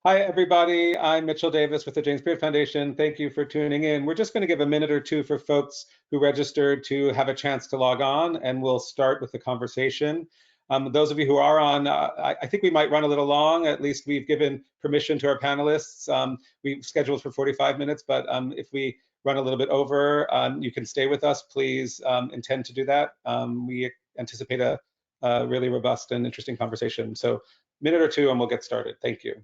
Hi, everybody. I'm Mitchell Davis with the James Beard Foundation. Thank you for tuning in. We're just going to give a minute or two for folks who registered to have a chance to log on, and we'll start with the conversation. Those of you who are on, I think we might run a little long. At least we've given permission to our panelists. We've scheduled for 45 minutes, but if we run a little bit over, you can stay with us. Please intend to do that. We anticipate a really robust and interesting conversation. So minute or two and we'll get started. Thank you.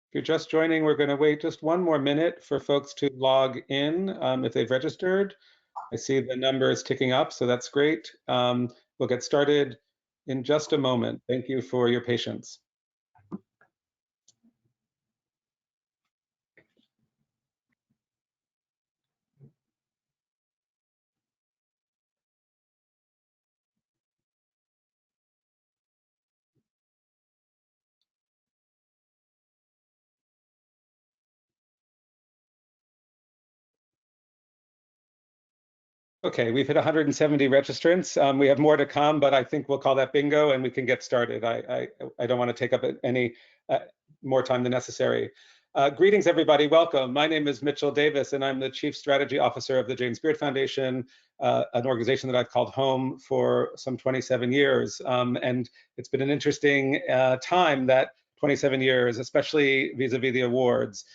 If you're just joining, we're going to wait just one more minute for folks to log in if they've registered. I see the numbers ticking up, so that's great. We'll get started in just a moment. Thank you for your patience. Okay, we've hit 170 registrants. We have more to come, but I think we'll call that bingo and we can get started. I don't want to take up any more time than necessary. Greetings, everybody. Welcome. My name is Mitchell Davis, and I'm the Chief Strategy Officer of the James Beard Foundation, an organization that I've called home for some 27 years. And it's been an interesting time, that 27 years, especially vis-a-vis the awards.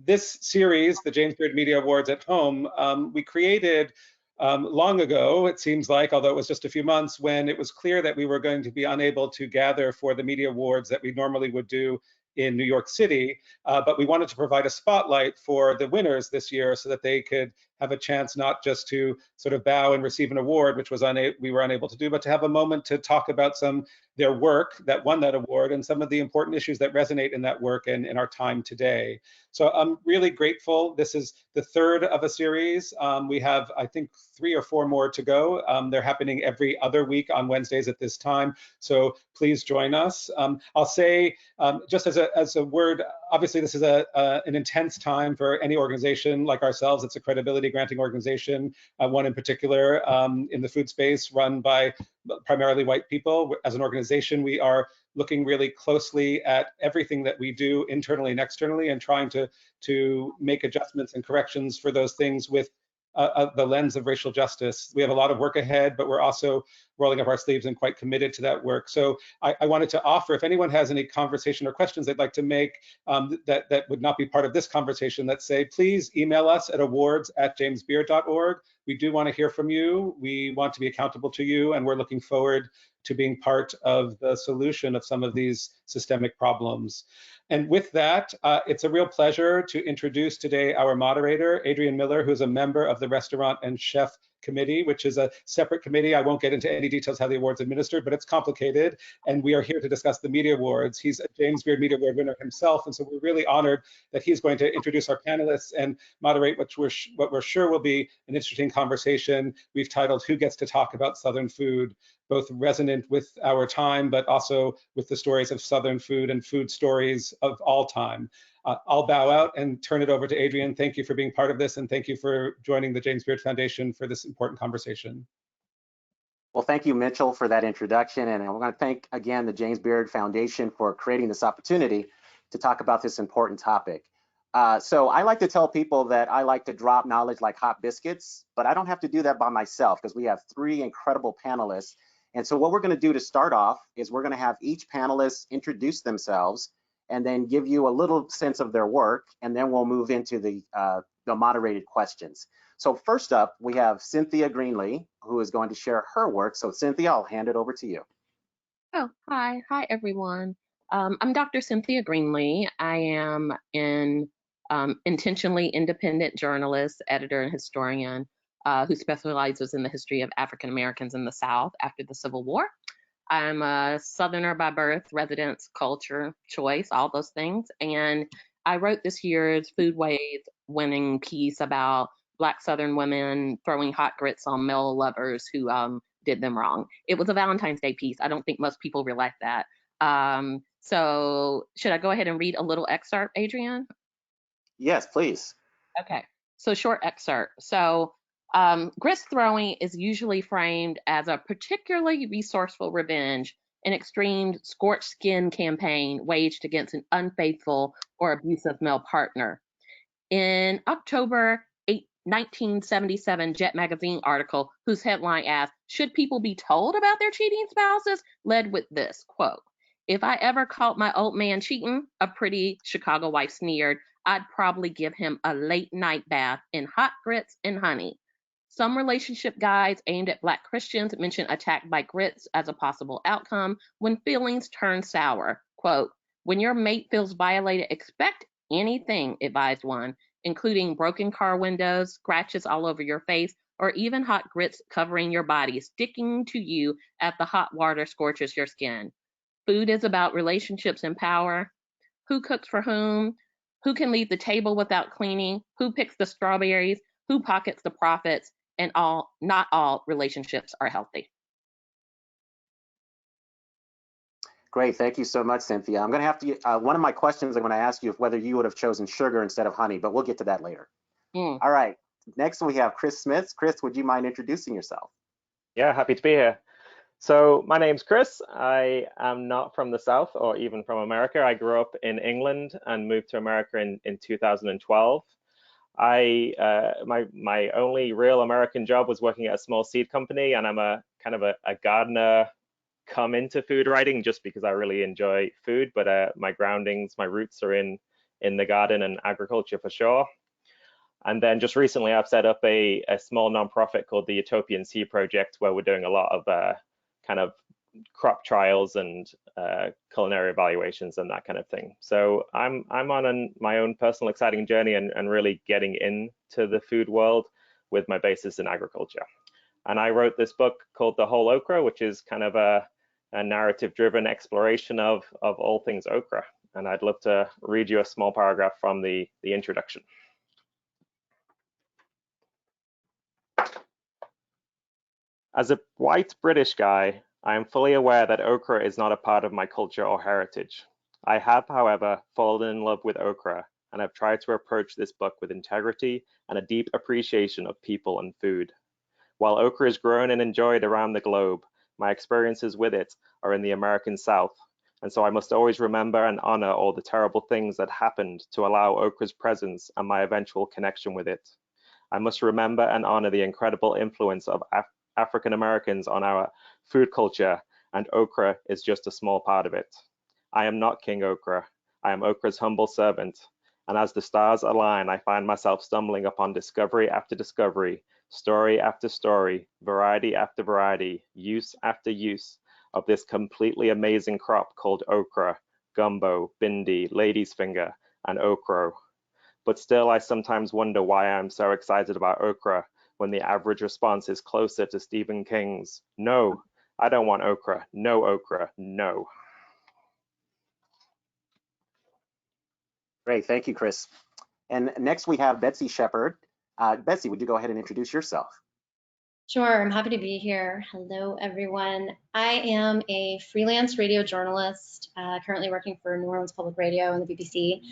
This series, the James Beard Media Awards at Home, we created long ago, it seems like, although it was just a few months, when it was clear that we were going to be unable to gather for the media awards that we normally would do in New York City, but we wanted to provide a spotlight for the winners this year so that they could have a chance not just to sort of bow and receive an award, which was we were unable to do, but to have a moment to talk about their work that won that award and some of the important issues that resonate in that work and in our time today. So I'm really grateful. This is the third of a series. We have, I think, 3 or 4 more to go. They're happening every other week on Wednesdays at this time. So please join us. I'll say, just as a word, obviously this is an intense time for any organization like ourselves. It's a credibility granting organization, one in particular in the food space, run by primarily white people. As an organization, we are looking really closely at everything that we do internally and externally and trying to make adjustments and corrections for those things with the lens of racial justice. We have a lot of work ahead, but we're also rolling up our sleeves and quite committed to that work. So I wanted to offer, if anyone has any conversation or questions they'd like to make that would not be part of this conversation, let's say, please email us at awards@jamesbeard.org. We do want to hear from you. We want to be accountable to you, and we're looking forward to being part of the solution of some of these systemic problems. And with that, it's a real pleasure to introduce today our moderator, Adrienne Miller, who's a member of the Restaurant and Chef Committee, which is a separate committee. I won't get into any details how the award's administered, but it's complicated. And we are here to discuss the Media Awards. He's a James Beard Media Award winner himself, and so we're really honored that he's going to introduce our panelists and moderate what we're sure will be an interesting conversation we've titled "Who Gets to Talk About Southern Food?" Both resonant with our time, but also with the stories of Southern food and food stories of all time. I'll bow out and turn it over to Adrian. Thank you for being part of this, and thank you for joining the James Beard Foundation for this important conversation. Well, thank you, Mitchell, for that introduction. And I want to thank, again, the James Beard Foundation for creating this opportunity to talk about this important topic. So I like to tell people that I like to drop knowledge like hot biscuits, but I don't have to do that by myself because we have 3 incredible panelists. And so what we're going to do to start off is we're going to have each panelist introduce themselves and then give you a little sense of their work, and then we'll move into the moderated questions. So first up, we have Cynthia Greenlee, who is going to share her work. So Cynthia, I'll hand it over to you. Oh, hi everyone. I'm Dr. Cynthia Greenlee. I am an intentionally independent journalist, editor, and historian. who specializes in the history of African Americans in the South after the Civil War. I'm a Southerner by birth, residence, culture, choice, all those things. And I wrote this year's Foodways winning piece about Black Southern women throwing hot grits on male lovers who did them wrong. It was a Valentine's Day piece. I don't think most people realize that. So should I go ahead and read a little excerpt, Adrienne? Yes, please. Okay, so short excerpt. So grist throwing is usually framed as a particularly resourceful revenge, an extreme scorched skin campaign waged against an unfaithful or abusive male partner. In October 1977 Jet magazine article, whose headline asked, "Should people be told about their cheating spouses?" led with this quote, "If I ever caught my old man cheating," a pretty Chicago wife sneered, "I'd probably give him a late night bath in hot grits and honey." Some relationship guides aimed at Black Christians mention attack by grits as a possible outcome when feelings turn sour. Quote, "When your mate feels violated, expect anything," advised one, including broken car windows, scratches all over your face, or even hot grits covering your body, sticking to you as the hot water scorches your skin. Food is about relationships and power. Who cooks for whom? Who can leave the table without cleaning? Who picks the strawberries? Who pockets the profits? And not all relationships are healthy. Great, thank you so much, Cynthia. I'm gonna have to, one of my questions I'm gonna ask you is whether you would have chosen sugar instead of honey, but we'll get to that later. All right, next we have Chris Smith. Chris, would you mind introducing yourself? Yeah, happy to be here. So my name's Chris. I am not from the South or even from America. I grew up in England and moved to America in 2012. My only real American job was working at a small seed company, and I'm a kind of a gardener come into food writing just because I really enjoy food, but my groundings, my roots are in the garden and agriculture for sure. And then just recently I've set up a small nonprofit called the Utopian Seed Project, where we're doing a lot of kind of crop trials and culinary evaluations and that kind of thing. So I'm on my own personal exciting journey and really getting into the food world with my basis in agriculture. And I wrote this book called The Whole Okra, which is kind of a narrative-driven exploration of all things okra. And I'd love to read you a small paragraph from the introduction. As a white British guy, I am fully aware that okra is not a part of my culture or heritage. I have, however, fallen in love with okra and have tried to approach this book with integrity and a deep appreciation of people and food. While okra is grown and enjoyed around the globe, my experiences with it are in the American South, and so I must always remember and honor all the terrible things that happened to allow okra's presence and my eventual connection with it. I must remember and honor the incredible influence of African Americans on our food culture, and okra is just a small part of it. I am not King Okra. I am okra's humble servant, and as the stars align, I find myself stumbling upon discovery after discovery, story after story, variety after variety, use after use of this completely amazing crop called okra, gumbo, bindi, lady's finger, and okro. But still, I sometimes wonder why I'm so excited about okra when the average response is closer to Stephen King's, "No, I don't want okra, no, no." Great, thank you, Chris. And next we have Betsy Shepherd. Betsy, would you go ahead and introduce yourself? Sure, I'm happy to be here. Hello, everyone. I am a freelance radio journalist, currently working for New Orleans Public Radio and the BBC.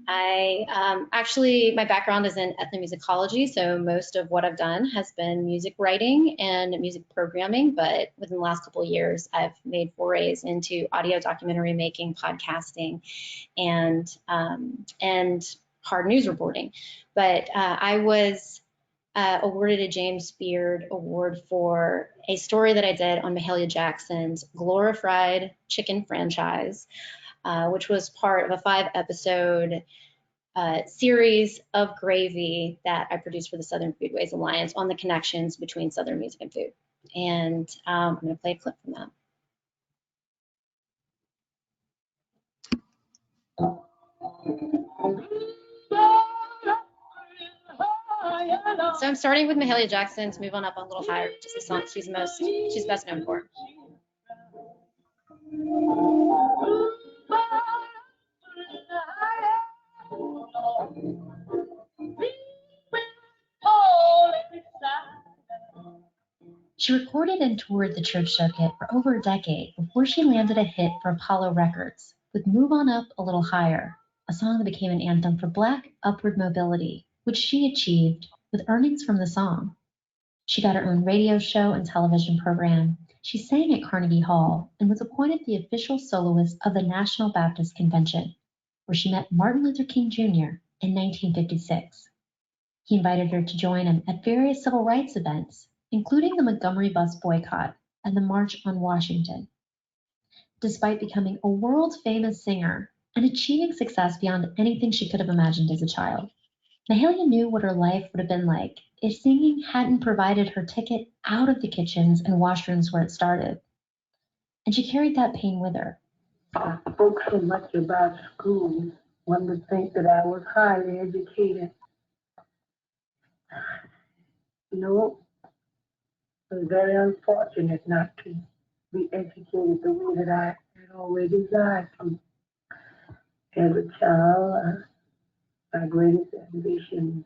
My background is in ethnomusicology, so most of what I've done has been music writing and music programming, but within the last couple of years, I've made forays into audio documentary making, podcasting, and hard news reporting. But I was awarded a James Beard Award for a story that I did on Mahalia Jackson's Glorified Chicken franchise, which was part of a 5-episode series of gravy that I produced for the Southern Foodways Alliance on the connections between Southern music and food. And I'm going to play a clip from that. So I'm starting with Mahalia Jackson to move on up a little higher, which is the song she's best known for. She recorded and toured the church circuit for over a decade before she landed a hit for Apollo Records with Move On Up a Little Higher, a song that became an anthem for Black upward mobility, which she achieved with earnings from the song. She got her own radio show and television program. She sang at Carnegie Hall and was appointed the official soloist of the National Baptist Convention, where she met Martin Luther King Jr. in 1956. He invited her to join him at various civil rights events, including the Montgomery bus boycott and the March on Washington. Despite becoming a world-famous singer and achieving success beyond anything she could have imagined as a child, Mahalia knew what her life would have been like if singing hadn't provided her ticket out of the kitchens and washrooms where it started. And she carried that pain with her. I spoke so much about school. One would think that I was highly educated. No, it was very unfortunate not to be educated the way that I had always desired to. As a child, my greatest ambition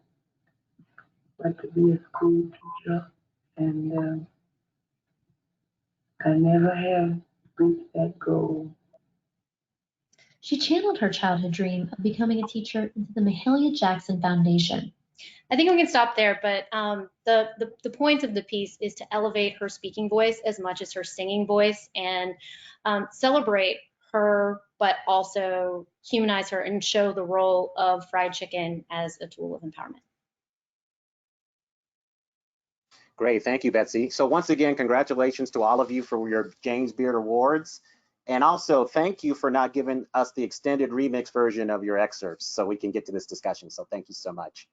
was to be a school teacher, and I never have reached that goal. She channeled her childhood dream of becoming a teacher into the Mahalia Jackson Foundation. I think we can stop there, but the point of the piece is to elevate her speaking voice as much as her singing voice and celebrate her, but also humanize her and show the role of fried chicken as a tool of empowerment. Great, thank you, Betsy. So once again, congratulations to all of you for your James Beard Awards. And also thank you for not giving us the extended remix version of your excerpts so we can get to this discussion. So thank you so much.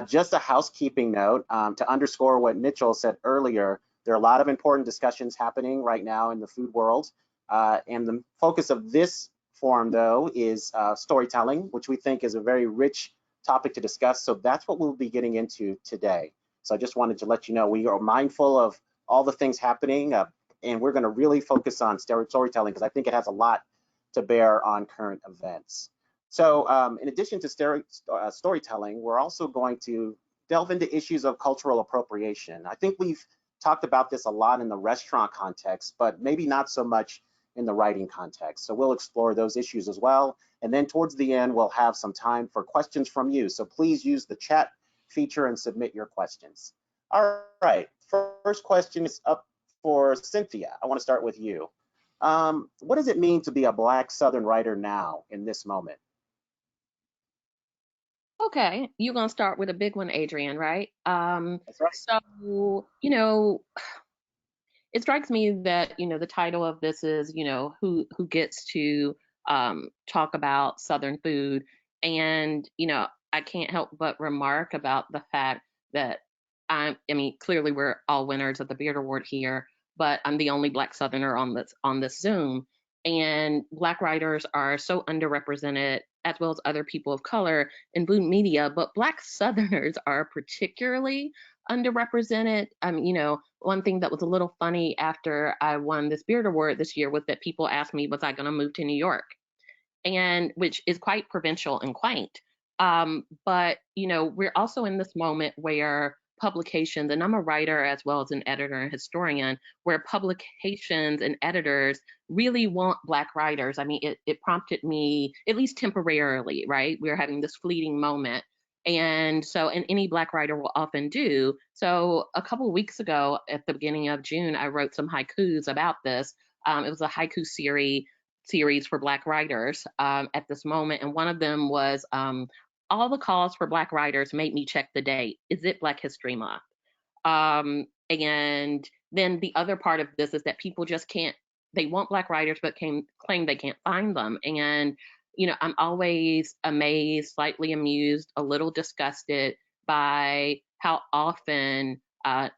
Just a housekeeping note to underscore what Mitchell said earlier, there are a lot of important discussions happening right now in the food world. And the focus of this forum, though, is storytelling, which we think is a very rich topic to discuss. So that's what we'll be getting into today. So I just wanted to let you know we are mindful of all the things happening, and we're going to really focus on storytelling because I think it has a lot to bear on current events. So in addition to storytelling, we're also going to delve into issues of cultural appropriation. I think we've talked about this a lot in the restaurant context, but maybe not so much in the writing context. So we'll explore those issues as well. And then towards the end, we'll have some time for questions from you. So please use the chat feature and submit your questions. All right, first question is up for Cynthia. I want to start with you. What does it mean to be a Black Southern writer now in this moment? Okay, you're gonna start with a big one, Adrian, right? That's right. So, it strikes me that, the title of this is, who gets to talk about Southern food. And, I can't help but remark about the fact that clearly we're all winners of the Beard Award here, but I'm the only Black Southerner on this Zoom. And Black writers are so underrepresented, as well as other people of color in food media, but Black Southerners are particularly underrepresented. One thing that was a little funny after I won this Beard Award this year was that people asked me, was I going to move to New York? And which is quite provincial and quaint. But, we're also in this moment where publications, and I'm a writer as well as an editor and historian, where publications and editors really want Black writers. It prompted me, at least temporarily, right? We're having this fleeting moment. And any Black writer will often do. So a couple of weeks ago, at the beginning of June, I wrote some haikus about this. It was a haiku series for Black writers at this moment. And one of them was, all the calls for Black writers made me check the date. Is it Black History Month? And then the other part of this is that people just can't, they want Black writers, but claim they can't find them. And, I'm always amazed, slightly amused, a little disgusted by how often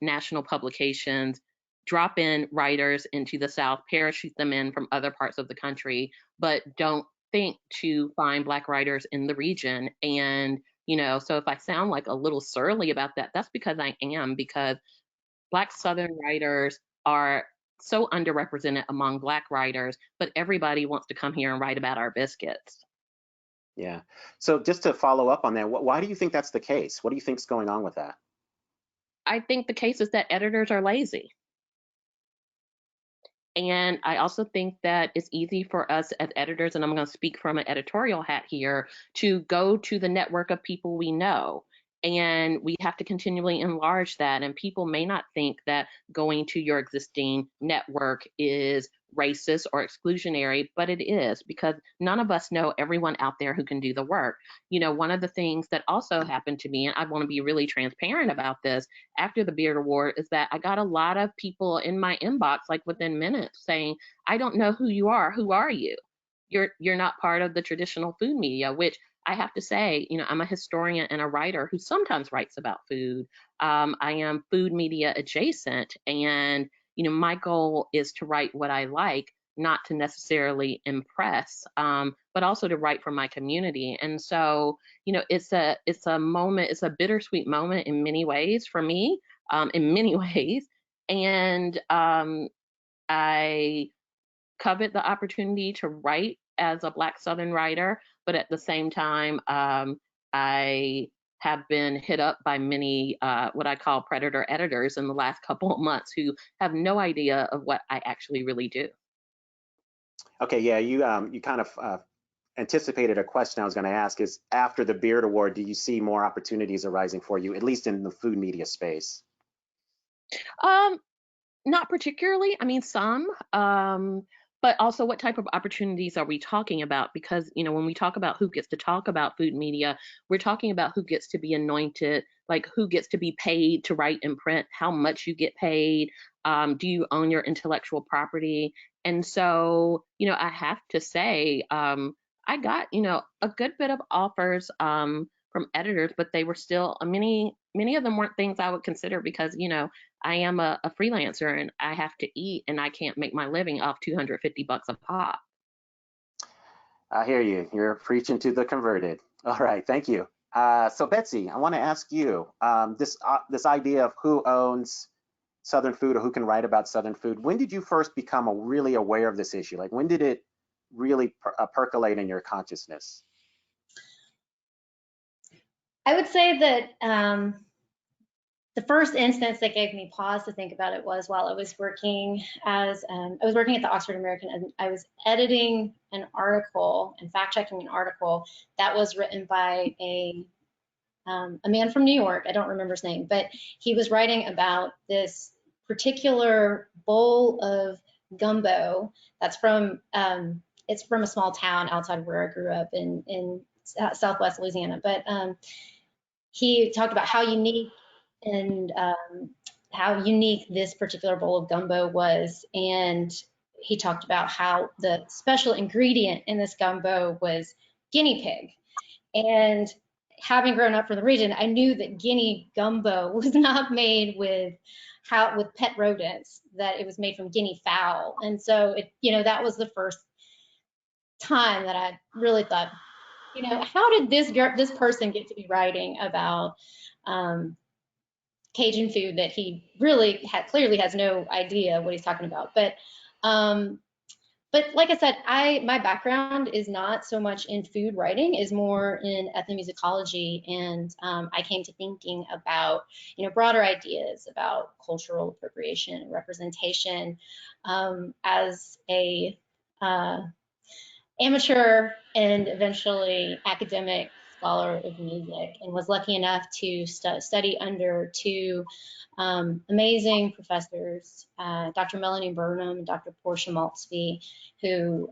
national publications drop in writers into the South, parachute them in from other parts of the country, but don't think to find Black writers in the region. And You know, so if I sound like a little surly about that, that's because I am, because Black Southern writers are so underrepresented among Black writers, but everybody wants to come here and write about our biscuits. Yeah. So just to follow up on that, why do you think that's the case? What do you think's going on with that? I think the case is that editors are lazy. And I also think that it's easy for us as editors, and I'm going to speak from an editorial hat here, to go to the network of people we know. And we have to continually enlarge that. And people may not think that going to your existing network is racist or exclusionary, but it is, because none of us know everyone out there who can do the work. You know, one of the things that also happened to me, and I want to be really transparent about this, after the Beard Award, is that I got a lot of people in my inbox, like within minutes, saying, I don't know who you are. Who are you? You're not part of the traditional food media, which I have to say, you know, I'm a historian and a writer who sometimes writes about food. I am food media adjacent, and, you know, my goal is to write what I like, not to necessarily impress, but also to write for my community. And so, you know, it's a moment, it's a bittersweet moment in many ways for me, in many ways. And I covet the opportunity to write as a Black Southern writer, but at the same time, I have been hit up by many what I call predator editors in the last couple of months who have no idea of what I actually really do. Okay, yeah, you kind of anticipated a question I was going to ask. Is after the Beard Award, do you see more opportunities arising for you, at least in the food media space? Not particularly. I mean, some, but also what type of opportunities are we talking about? Because, you know, when we talk about who gets to talk about food media, we're talking about who gets to be anointed, like who gets to be paid to write and print, how much you get paid, do you own your intellectual property? And so, you know, I have to say, I got, you know, a good bit of offers from editors, but they were still, many of them weren't things I would consider, because, you know, I am a freelancer and I have to eat, and I can't make my living off $250 a pop. I hear you. You're preaching to the converted. All right, thank you. So Betsy, I want to ask you this idea of who owns Southern food or who can write about Southern food. When did you first become really aware of this issue? Like, when did it really percolate in your consciousness? I would say that the first instance that gave me pause to think about it was while I was working as I was working at the Oxford American, and I was editing an article and fact checking an article that was written by a man from New York. I don't remember his name, but he was writing about this particular bowl of gumbo that's from it's from a small town outside where I grew up in Southwest Louisiana. But he talked about how unique this particular bowl of gumbo was, and he talked about how the special ingredient in this gumbo was guinea pig. And having grown up from the region, I knew that guinea gumbo was not made with pet rodents, that it was made from guinea fowl. And so that was the first time that I really thought, how did this person get to be writing about Cajun food that he really clearly has no idea what he's talking about. But like I said, my background is not so much in food writing, is more in ethnomusicology, and I came to thinking about broader ideas about cultural appropriation and representation as a amateur and eventually academic scholar of music, and was lucky enough to study under two amazing professors, Dr. Melanie Burnham and Dr. Portia Maltzby, who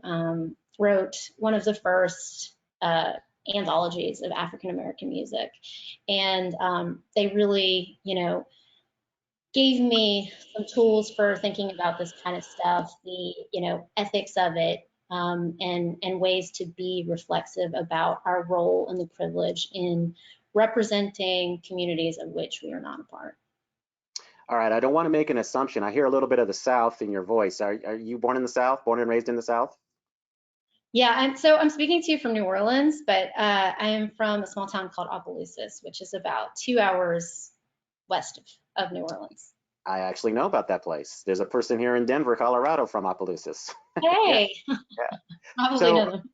wrote one of the first anthologies of African American music. And they really, gave me some tools for thinking about this kind of stuff, the ethics of it, and ways to be reflexive about our role and the privilege in representing communities of which we are not a part. All right, I don't want to make an assumption. I hear a little bit of the South in your voice. Are you born in the South, born and raised in the South? Yeah, I'm speaking to you from New Orleans, but I am from a small town called Opelousas, which is about 2 hours west of New Orleans. I actually know about that place. There's a person here in Denver, Colorado from Opelousas. Hey, Yeah. probably So, know them.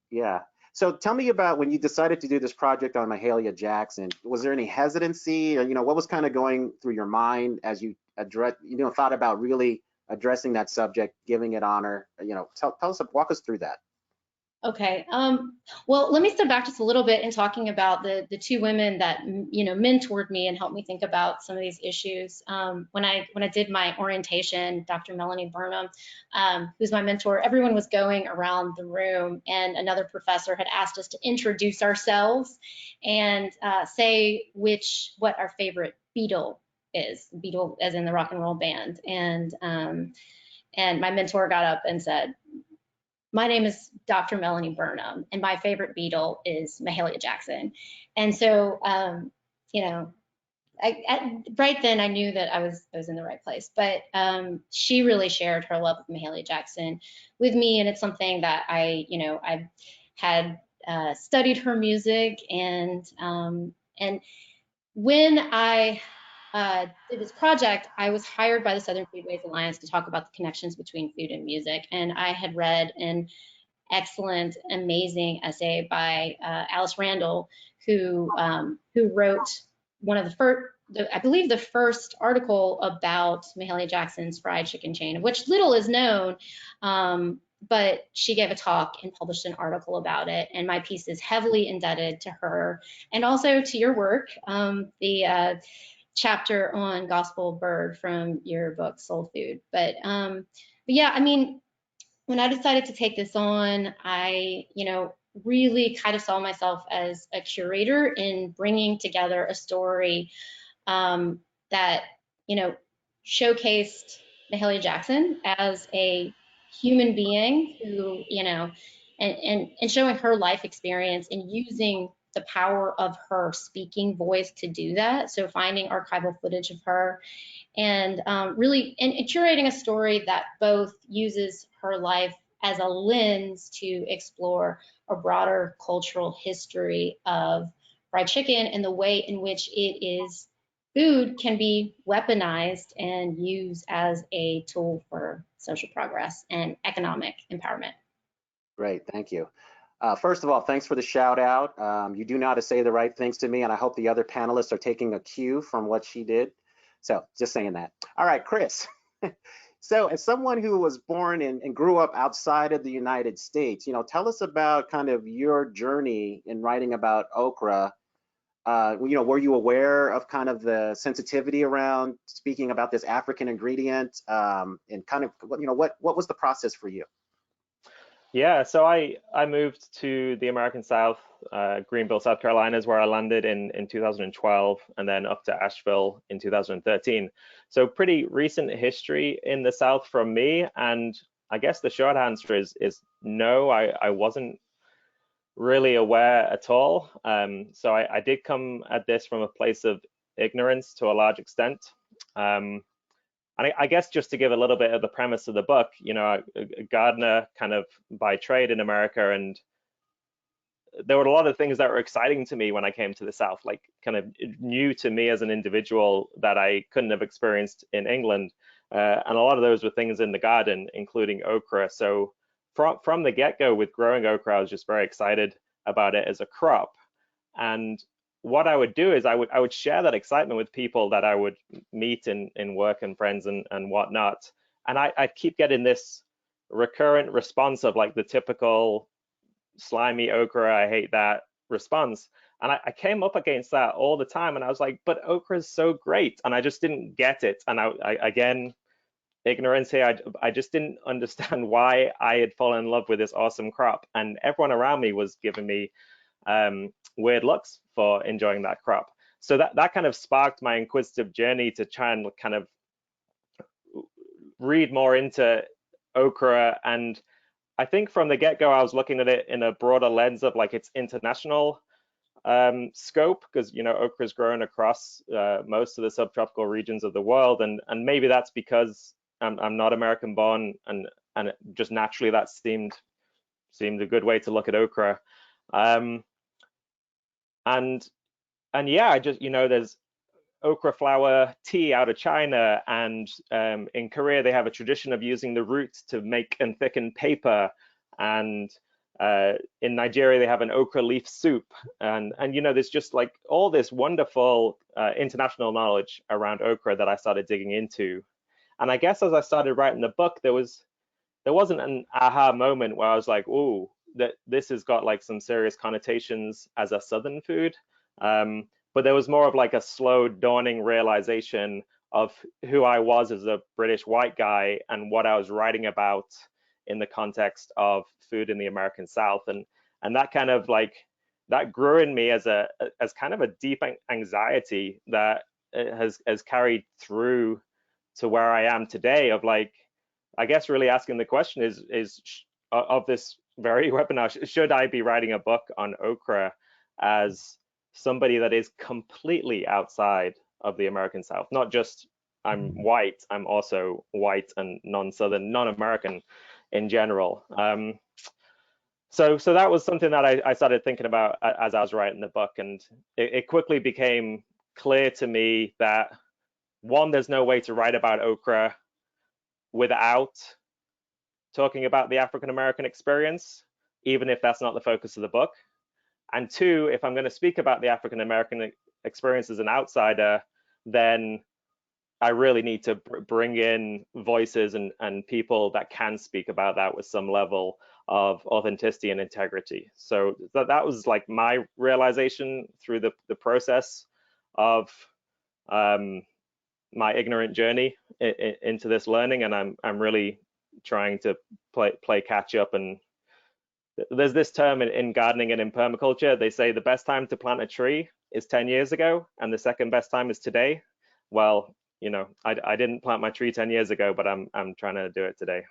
yeah. So tell me about when you decided to do this project on Mahalia Jackson. Was there any hesitancy, or what was kind of going through your mind as you thought about really addressing that subject, giving it honor? Tell us, walk us through that. Okay. Well, let me step back just a little bit in talking about the two women that mentored me and helped me think about some of these issues. When I did my orientation, Dr. Melanie Burnham, who's my mentor, everyone was going around the room, and another professor had asked us to introduce ourselves and say what our favorite Beatle is. Beatle, as in the rock and roll band, and my mentor got up and said, "My name is Dr. Melanie Burnham, and my favorite Beatle is Mahalia Jackson." And so, right then I knew that I was in the right place. But she really shared her love of Mahalia Jackson with me, and it's something that I had studied her music, and when I did this project, I was hired by the Southern Foodways Alliance to talk about the connections between food and music. And I had read an excellent, amazing essay by Alice Randall, who wrote one of the first, I believe, the first article about Mahalia Jackson's fried chicken chain, of which little is known. But she gave a talk and published an article about it, and my piece is heavily indebted to her and also to your work. The chapter on Gospel Bird from your book Soul Food. But yeah, I mean, when I decided to take this on, I really kind of saw myself as a curator in bringing together a story that showcased Mahalia Jackson as a human being who, and showing her life experience and using the power of her speaking voice to do that. So finding archival footage of her and really and curating a story that both uses her life as a lens to explore a broader cultural history of fried chicken and the way in which food can be weaponized and used as a tool for social progress and economic empowerment. Great, thank you. First of all, thanks for the shout out. You do know how to say the right things to me, and I hope the other panelists are taking a cue from what she did. So just saying that. All right, Chris. So as someone who was born and grew up outside of the United States, tell us about kind of your journey in writing about okra. Were you aware of kind of the sensitivity around speaking about this African ingredient, and kind of, what was the process for you? Yeah, so I moved to the American South, Greenville, South Carolina is where I landed in 2012, and then up to Asheville in 2013. So pretty recent history in the South from me, and I guess the short answer is no, I wasn't really aware at all. So I did come at this from a place of ignorance to a large extent. And I guess just to give a little bit of the premise of the book, a gardener kind of by trade in America, and there were a lot of things that were exciting to me when I came to the South, like kind of new to me as an individual that I couldn't have experienced in England. And a lot of those were things in the garden, including okra. So from the get-go with growing okra, I was just very excited about it as a crop. And what I would do is I would share that excitement with people that I would meet in work and friends and whatnot. And I'd keep getting this recurrent response of like the typical slimy okra, I hate that response. And I came up against that all the time. And I was like, but okra is so great. And I just didn't get it. And I again, ignorance here, I just didn't understand why I had fallen in love with this awesome crop. And everyone around me was giving me weird looks for enjoying that crop. So that kind of sparked my inquisitive journey to try and kind of read more into okra. And I think from the get-go, I was looking at it in a broader lens of like its international scope, because okra is grown across most of the subtropical regions of the world, and maybe that's because I'm not American born, and just naturally that seemed seemed a good way to look at okra. And yeah, I just, there's okra flower tea out of China, and in Korea they have a tradition of using the roots to make and thicken paper, and in Nigeria they have an okra leaf soup, and there's just like all this wonderful international knowledge around okra that I started digging into. And I guess as I started writing the book, there wasn't an aha moment where I was like, "Ooh, that this has got like some serious connotations as a Southern food." But there was more of like a slow dawning realization of who I was as a British white guy and what I was writing about in the context of food in the American South, and that kind of like that grew in me as kind of a deep anxiety that has carried through to where I am today, of like, I guess really asking the question is of this very webinar, should I be writing a book on okra as somebody that is completely outside of the American South? Not just I'm white, I'm also white and non-Southern, non-American in general. So that was something that I started thinking about as I was writing the book, and it quickly became clear to me that, one, there's no way to write about okra without talking about the African American experience, even if that's not the focus of the book. And two, if I'm going to speak about the African American experience as an outsider, then I really need to bring in voices and people that can speak about that with some level of authenticity and integrity. So that was like my realization through the process of my ignorant journey into this learning, and I'm really trying to play catch up. And there's this term in gardening and in permaculture, they say the best time to plant a tree is 10 years ago and the second best time is today. Well, I didn't plant my tree 10 years ago, but I'm trying to do it today.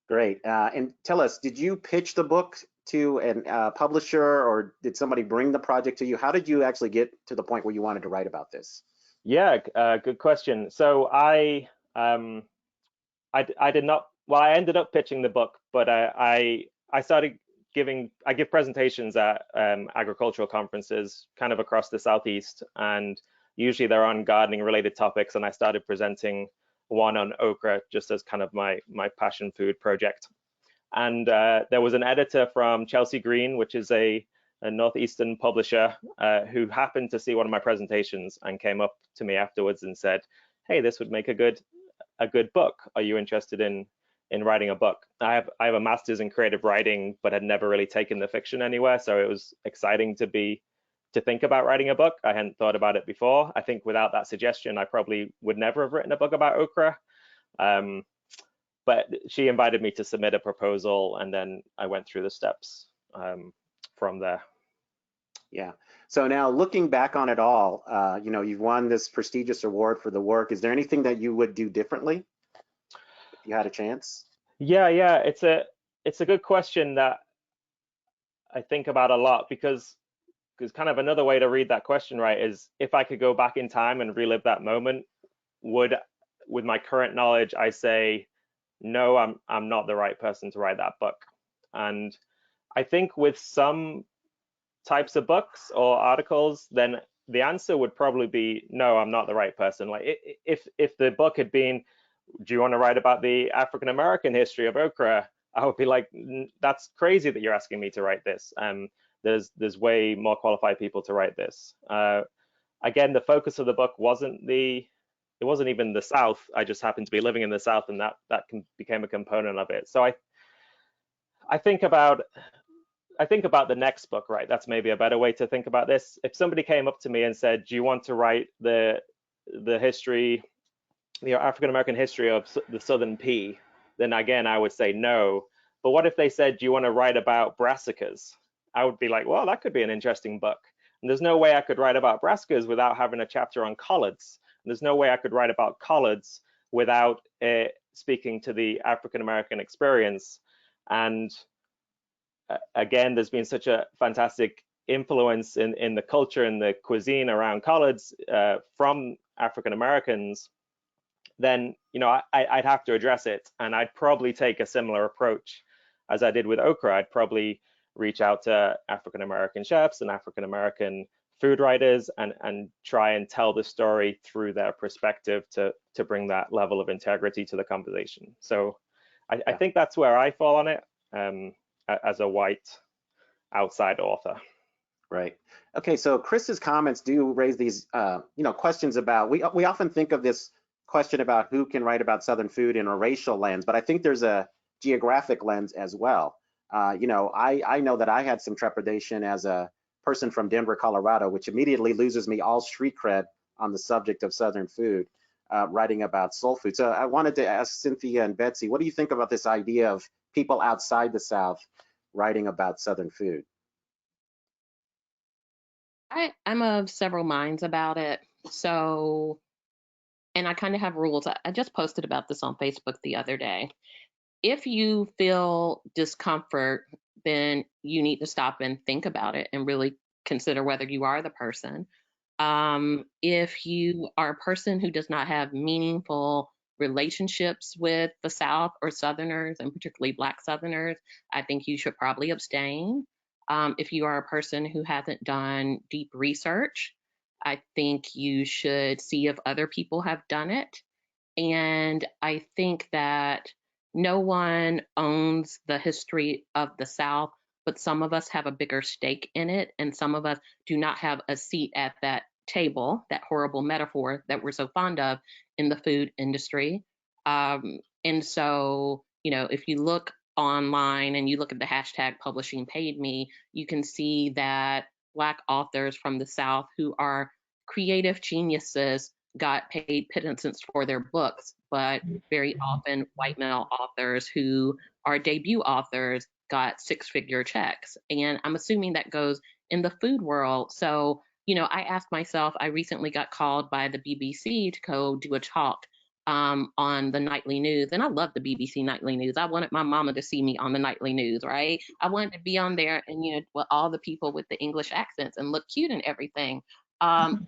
Great. And tell us, did you pitch the book to a publisher, or did somebody bring the project to you? How did you actually get to the point where you wanted to write about this? Yeah, good question. So I did not, well, I ended up pitching the book, but I started I give presentations at agricultural conferences kind of across the Southeast, and usually they're on gardening related topics, and I started presenting one on okra just as kind of my passion food project. And there was an editor from Chelsea Green, which is a Northeastern publisher, who happened to see one of my presentations and came up to me afterwards and said, "Hey, this would make a good book. Are you interested in writing a book?" I have a master's in creative writing, but had never really taken the fiction anywhere, so it was exciting to think about writing a book. I hadn't thought about it before. I think without that suggestion, I probably would never have written a book about okra. But she invited me to submit a proposal, and then I went through the steps from there. Yeah. So now looking back on it all, you've won this prestigious award for the work. Is there anything that you would do differently if you had a chance? Yeah. It's a good question that I think about a lot, because kind of another way to read that question, right, is if I could go back in time and relive that moment, with my current knowledge, I say, no, I'm not the right person to write that book. And I think with some types of books or articles, then the answer would probably be no, I'm not the right person. Like if the book had been, do you want to write about the African American history of okra, I would be like, that's crazy that you're asking me to write this. There's way more qualified people to write this. Again, the focus of the book wasn't even the South. I just happened to be living in the South, and that became a component of it. So I think about the next book, right? That's maybe a better way to think about this. If somebody came up to me and said, do you want to write the history, African American history of the Southern pea, then again, I would say no. But what if they said, do you want to write about brassicas? I would be like, well, that could be an interesting book. And there's no way I could write about brassicas without having a chapter on collards. And there's no way I could write about collards without speaking to the African American experience. And again, there's been such a fantastic influence in the culture and the cuisine around collards from African Americans. Then I'd have to address it, and I'd probably take a similar approach as I did with okra, I'd probably reach out to African American chefs and African American food writers and try and tell the story through their perspective to bring that level of integrity to the conversation. So I think that's where I fall on it as a white outside author. Right. Okay, so Chris's comments do raise these questions about, we often think of this question about who can write about Southern food in a racial lens, but I think there's a geographic lens as well. I know that I had some trepidation as a person from Denver, Colorado, which immediately loses me all street cred on the subject of Southern food, writing about soul food. So I wanted to ask Cynthia and Betsy, what do you think about this idea of people outside the South writing about Southern food? I'm of several minds about it. So, and I kind of have rules. I just posted about this on Facebook the other day. If you feel discomfort, then you need to stop and think about it and really consider whether you are the person. If you are a person who does not have meaningful relationships with the South or Southerners, and particularly Black Southerners, I think you should probably abstain. If you are a person who hasn't done deep research, I think you should see if other people have done it. And I think that no one owns the history of the South, but some of us have a bigger stake in it, and some of us do not have a seat at that table, that horrible metaphor that we're so fond of in the food industry. And so, if you look online and you look at the hashtag publishing paid me, you can see that Black authors from the South who are creative geniuses got paid pittance for their books, but very often white male authors who are debut authors got six-figure checks. And I'm assuming that goes in the food world. So, I asked myself, I recently got called by the BBC to go do a talk on the nightly news. And I love the BBC nightly news. I wanted my mama to see me on the nightly news, right? I wanted to be on there and, with all the people with the English accents and look cute and everything. But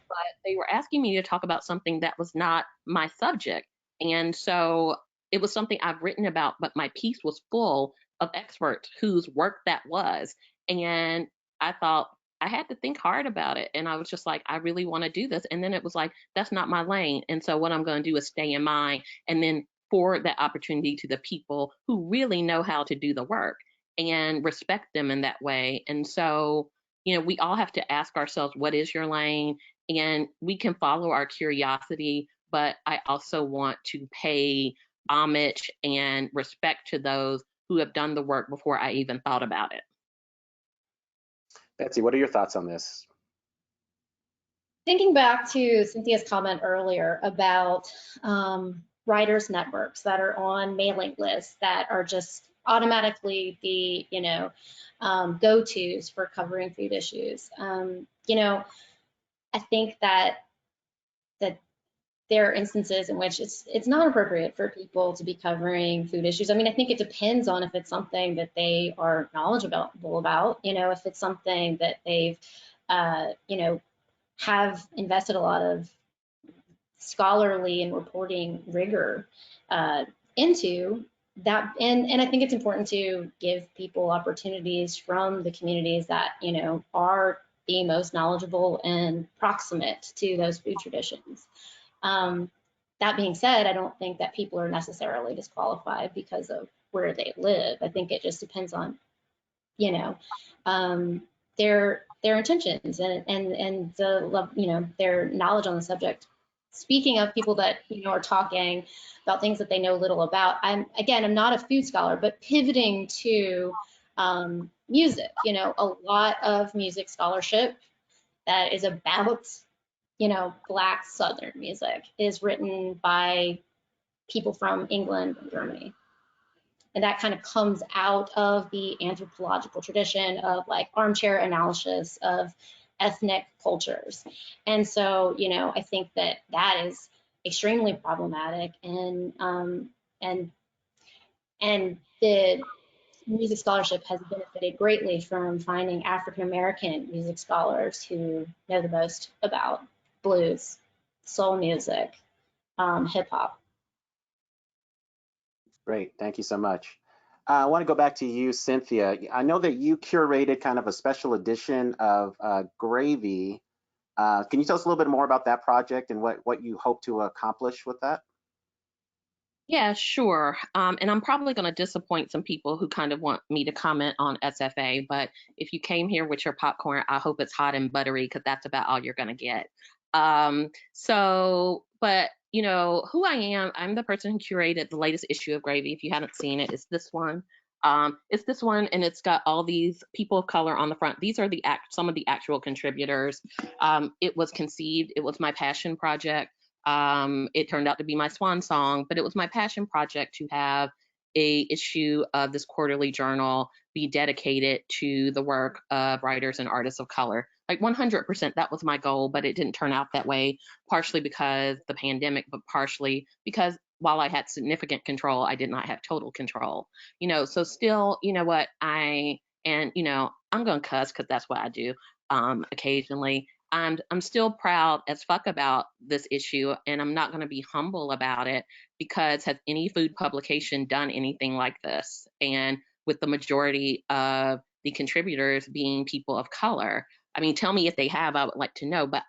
they were asking me to talk about something that was not my subject. And so it was something I've written about, but my piece was full of experts whose work that was. And I thought I had to think hard about it. And I was just like, I really want to do this. And then it was like, that's not my lane. And so what I'm going to do is stay in mine and then forward that opportunity to the people who really know how to do the work and respect them in that way. And so, we all have to ask ourselves, what is your lane? And we can follow our curiosity, but I also want to pay homage and respect to those who have done the work before I even thought about it. Betsy, what are your thoughts on this? Thinking back to Cynthia's comment earlier about writers networks that are on mailing lists that are just automatically the go-tos for covering food issues. I think that there are instances in which it's not appropriate for people to be covering food issues. I mean, I think it depends on if it's something that they are knowledgeable about, if it's something that they've, have invested a lot of scholarly and reporting rigor into that. And I think it's important to give people opportunities from the communities that, are the most knowledgeable and proximate to those food traditions. That being said, I don't think that people are necessarily disqualified because of where they live. I think it just depends on, their intentions and the their knowledge on the subject. Speaking of people that are talking about things that they know little about, I'm not a food scholar, but pivoting to music. A lot of music scholarship that is about Black Southern music is written by people from England and Germany. And that kind of comes out of the anthropological tradition of like armchair analysis of ethnic cultures. And so, I think that is extremely problematic. And the music scholarship has benefited greatly from finding African American music scholars who know the most about blues, soul music, hip hop. Great, thank you so much. I want to go back to you, Cynthia. I know that you curated kind of a special edition of Gravy. Can you tell us a little bit more about that project and what you hope to accomplish with that? Yeah, sure. And I'm probably going to disappoint some people who kind of want me to comment on SFA, but if you came here with your popcorn, I hope it's hot and buttery because that's about all you're going to get. But you know who I am. I'm the person who curated the latest issue of Gravy. If you haven't seen it, it's this one. It's this one, and it's got all these people of color on the front. These are some of the actual contributors. It was conceived. It was my passion project. It turned out to be my swan song, but it was my passion project to have a issue of this quarterly journal be dedicated to the work of writers and artists of color. Like 100%, that was my goal, but it didn't turn out that way, partially because the pandemic, but partially because while I had significant control, I did not have total control. You know, so still, you know what, I'm gonna cuss because that's what I do occasionally. I'm still proud as fuck about this issue, and I'm not going to be humble about it because has any food publication done anything like this? And with the majority of the contributors being people of color. I mean, tell me if they have, I would like to know, but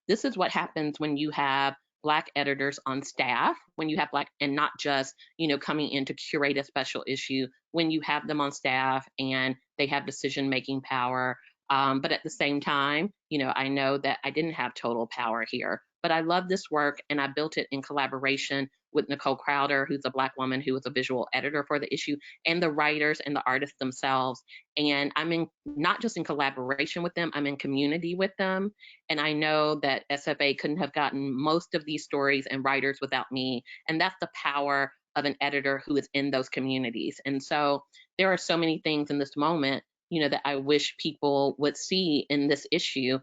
this is what happens when you have Black editors on staff, when you have Black, and not just, coming in to curate a special issue, when you have them on staff and they have decision-making power. But at the same time, I know that I didn't have total power here, but I love this work and I built it in collaboration with Nicole Crowder, who's a Black woman who was a visual editor for the issue, and the writers and the artists themselves. And I'm not just in collaboration with them, I'm in community with them. And I know that SFA couldn't have gotten most of these stories and writers without me. And that's the power of an editor who is in those communities. And so there are so many things in this moment that I wish people would see in this issue.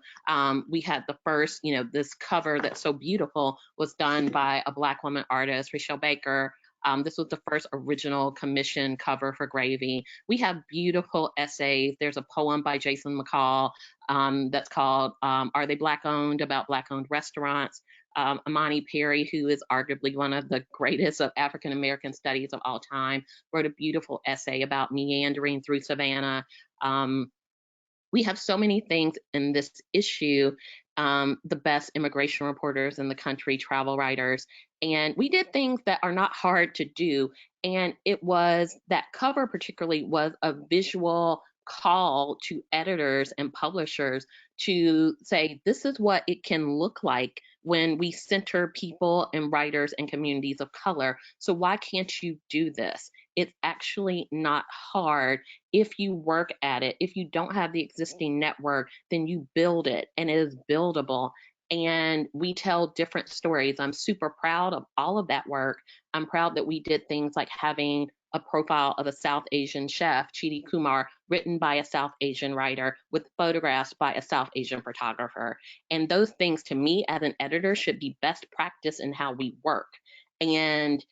We had the first, this cover that's so beautiful was done by a Black woman artist, Rochelle Baker. This was the first original commission cover for Gravy. We have beautiful essays. There's a poem by Jason McCall that's called Are They Black Owned? About Black owned restaurants. Amani Perry, who is arguably one of the greatest of African American studies of all time, wrote a beautiful essay about meandering through Savannah. We have so many things in this issue, the best immigration reporters in the country, travel writers, and we did things that are not hard to do. And it was, that cover particularly was a visual call to editors and publishers to say, this is what it can look like when we center people and writers and communities of color. So why can't you do this? It's actually not hard if you work at it. If you don't have the existing network, then you build it, and it is buildable. And we tell different stories. I'm super proud of all of that work. I'm proud that we did things like having a profile of a South Asian chef, Chidi Kumar, written by a South Asian writer with photographs by a South Asian photographer. And those things, to me as an editor, should be best practice in how we work. And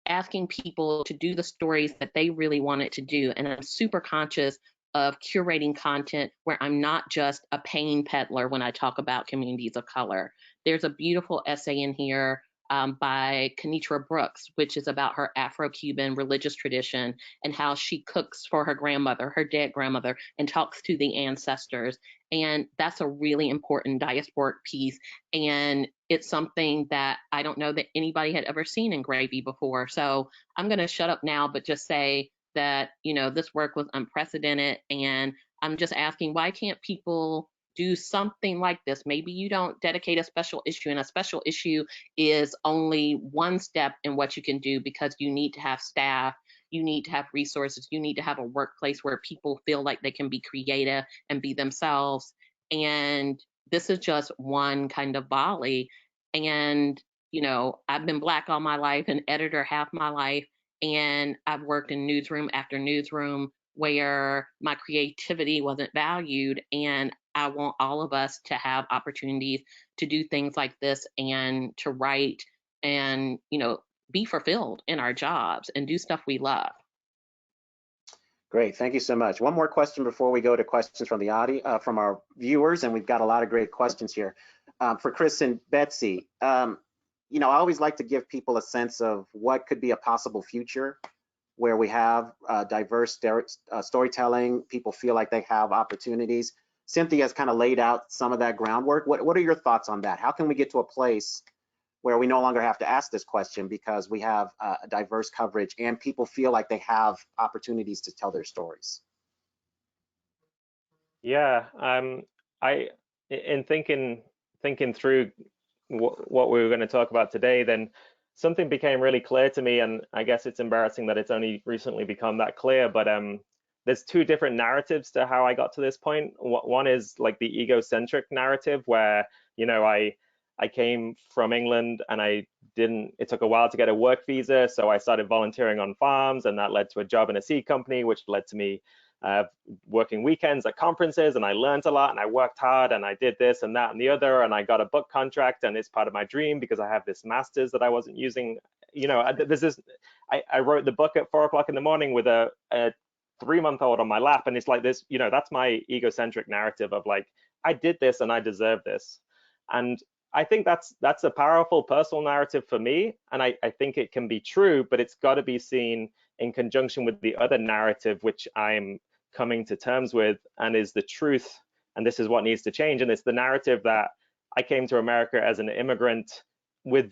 asking people to do the stories that they really wanted to do. And I'm super conscious of curating content where I'm not just a pain peddler when I talk about communities of color. There's a beautiful essay in here by Kenitra Brooks, which is about her Afro-Cuban religious tradition and how she cooks for her grandmother, her dead grandmother, and talks to the ancestors. And that's a really important diasporic piece. And it's something that I don't know that anybody had ever seen in Gravy before. So I'm going to shut up now, but just say that, this work was unprecedented. And I'm just asking, why can't people do something like this? Maybe you don't dedicate a special issue, and a special issue is only one step in what you can do, because you need to have staff, you need to have resources, you need to have a workplace where people feel like they can be creative and be themselves. And this is just one kind of volley. And, I've been Black all my life, an editor half my life, and I've worked in newsroom after newsroom where my creativity wasn't valued. And I want all of us to have opportunities to do things like this and to write and, be fulfilled in our jobs and do stuff we love. Great, thank you so much. One more question before we go to questions from the audience, from our viewers, and we've got a lot of great questions here. For Chris and Betsy, I always like to give people a sense of what could be a possible future where we have diverse storytelling, people feel like they have opportunities. Cynthia has kind of laid out some of that groundwork. What are your thoughts on that? How can we get to a place where we no longer have to ask this question because we have a diverse coverage and people feel like they have opportunities to tell their stories? Yeah, in thinking through what we were going to talk about today, then something became really clear to me, and I guess it's embarrassing that it's only recently become that clear, but there's two different narratives to how I got to this point. One is like the egocentric narrative where, you know, I came from England and it took a while to get a work visa, so I started volunteering on farms, and that led to a job in a seed company, which led to me working weekends at conferences, and I learned a lot and I worked hard and I did this and that and the other, and I got a book contract, and it's part of my dream because I have this master's that I wasn't using. You know, I wrote the book at 4 o'clock in the morning with a 3-month-old on my lap, and it's like this, you know, that's my egocentric narrative of like, I did this and I deserve this. And I think that's a powerful personal narrative for me, and I think it can be true, but it's got to be seen in conjunction with the other narrative, which I'm coming to terms with and is the truth, and this is what needs to change. And it's the narrative that I came to America as an immigrant with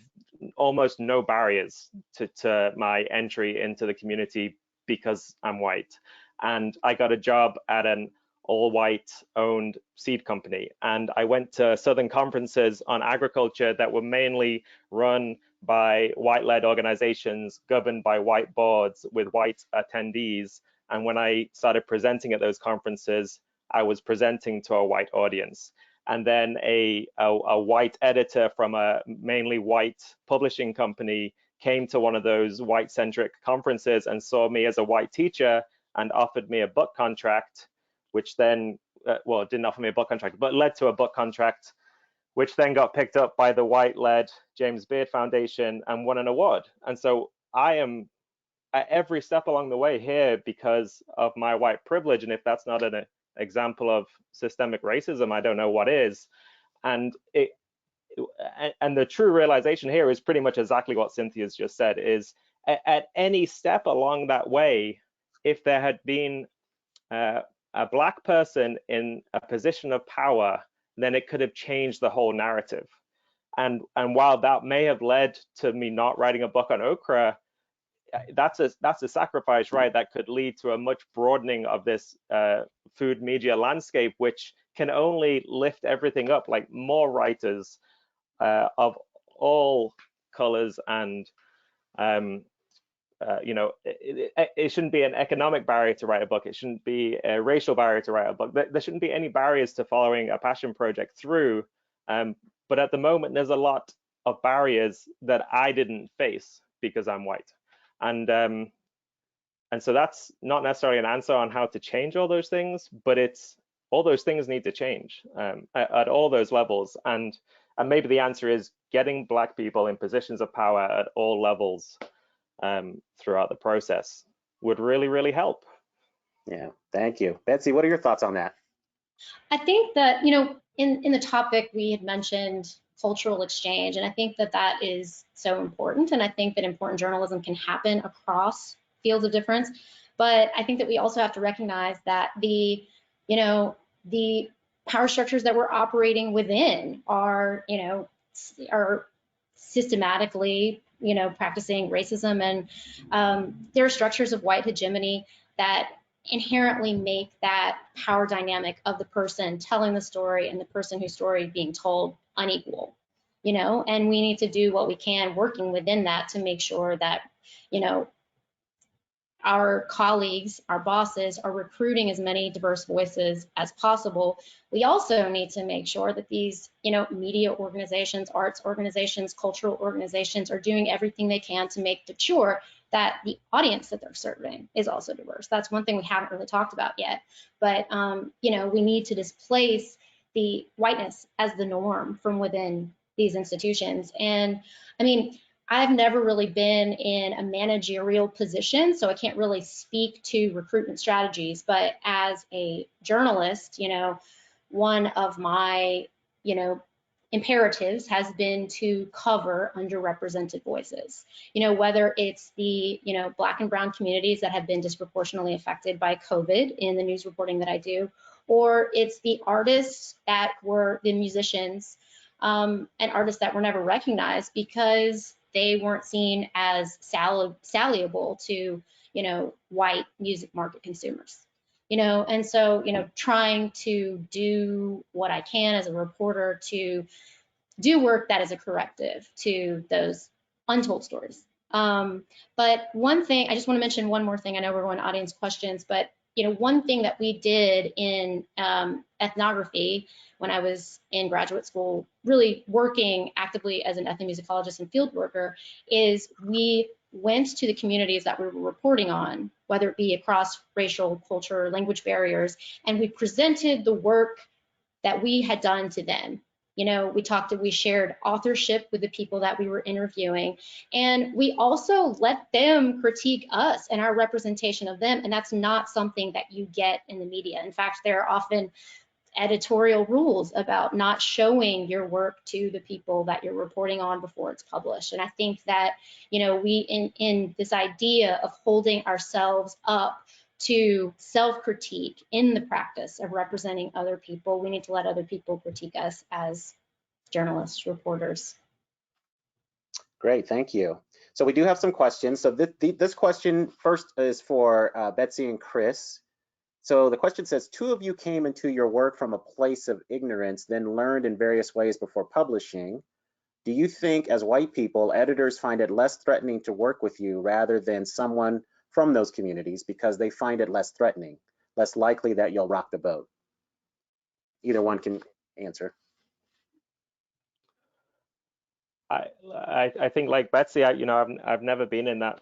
almost no barriers to my entry into the community because I'm white, and I got a job at an all-white owned seed company, and I went to Southern conferences on agriculture that were mainly run by white-led organizations governed by white boards with white attendees. And when I started presenting at those conferences, I was presenting to a white audience. And then a white editor from a mainly white publishing company came to one of those white-centric conferences and saw me as a white teacher and offered me a book contract, which then, well, it didn't offer me a book contract, but led to a book contract, which then got picked up by the white-led James Beard Foundation and won an award. And so I am at every step along the way here because of my white privilege. And if that's not an example of systemic racism, I don't know what is. And the true realization here is pretty much exactly what Cynthia's just said, is at any step along that way, if there had been a Black person in a position of power, then it could have changed the whole narrative. And while that may have led to me not writing a book on okra, that's a sacrifice, right? That could lead to a much broadening of this food media landscape, which can only lift everything up, like more writers of all colors. And you know, it shouldn't be an economic barrier to write a book. It shouldn't be a racial barrier to write a book. There shouldn't be any barriers to following a passion project through. But at the moment, there's a lot of barriers that I didn't face because I'm white. And so that's not necessarily an answer on how to change all those things, but it's all those things need to change at all those levels. And maybe the answer is getting Black people in positions of power at all levels throughout the process would really, really help. Yeah, thank you. Betsy, what are your thoughts on that? I think that, you know, in the topic we had mentioned cultural exchange, and I think that that is so important, and I think that important journalism can happen across fields of difference. But I think that we also have to recognize that the power structures that we're operating within are systematically, practicing racism, and there are structures of white hegemony that inherently make that power dynamic of the person telling the story and the person whose story being told unequal, and we need to do what we can working within that to make sure that, our colleagues, our bosses are recruiting as many diverse voices as possible. We also need to make sure that these, media organizations, arts organizations, cultural organizations are doing everything they can to make sure that the audience that they're serving is also diverse. That's one thing we haven't really talked about yet. But, we need to displace the whiteness as the norm from within these institutions. And I mean, I've never really been in a managerial position, so I can't really speak to recruitment strategies. But as a journalist, one of my, imperatives has been to cover underrepresented voices. Whether it's the, Black and brown communities that have been disproportionately affected by COVID in the news reporting that I do, or it's the artists that were the musicians and artists that were never recognized because they weren't seen as salable to, white music market consumers. And so, trying to do what I can as a reporter to do work that is a corrective to those untold stories. But one thing, I just want to mention one more thing. I know we're going to audience questions, but one thing that we did in ethnography when I was in graduate school, really working actively as an ethnomusicologist and field worker, is we went to the communities that we were reporting on, whether it be across racial, culture, language barriers, and we presented the work that we had done to them. We shared authorship with the people that we were interviewing, and we also let them critique us and our representation of them, and that's not something that you get in the media. In fact, there are often editorial rules about not showing your work to the people that you're reporting on before it's published. And I think that, we in this idea of holding ourselves up to self-critique in the practice of representing other people, we need to let other people critique us as journalists, reporters. Great, thank you. So we do have some questions. So this question first is for Betsy and Chris. So the question says, two of you came into your work from a place of ignorance, then learned in various ways before publishing. Do you think, as white people, editors find it less threatening to work with you rather than someone from those communities because they find it less threatening, less likely that you'll rock the boat? Either one can answer. I think, like Betsy, I've never been in that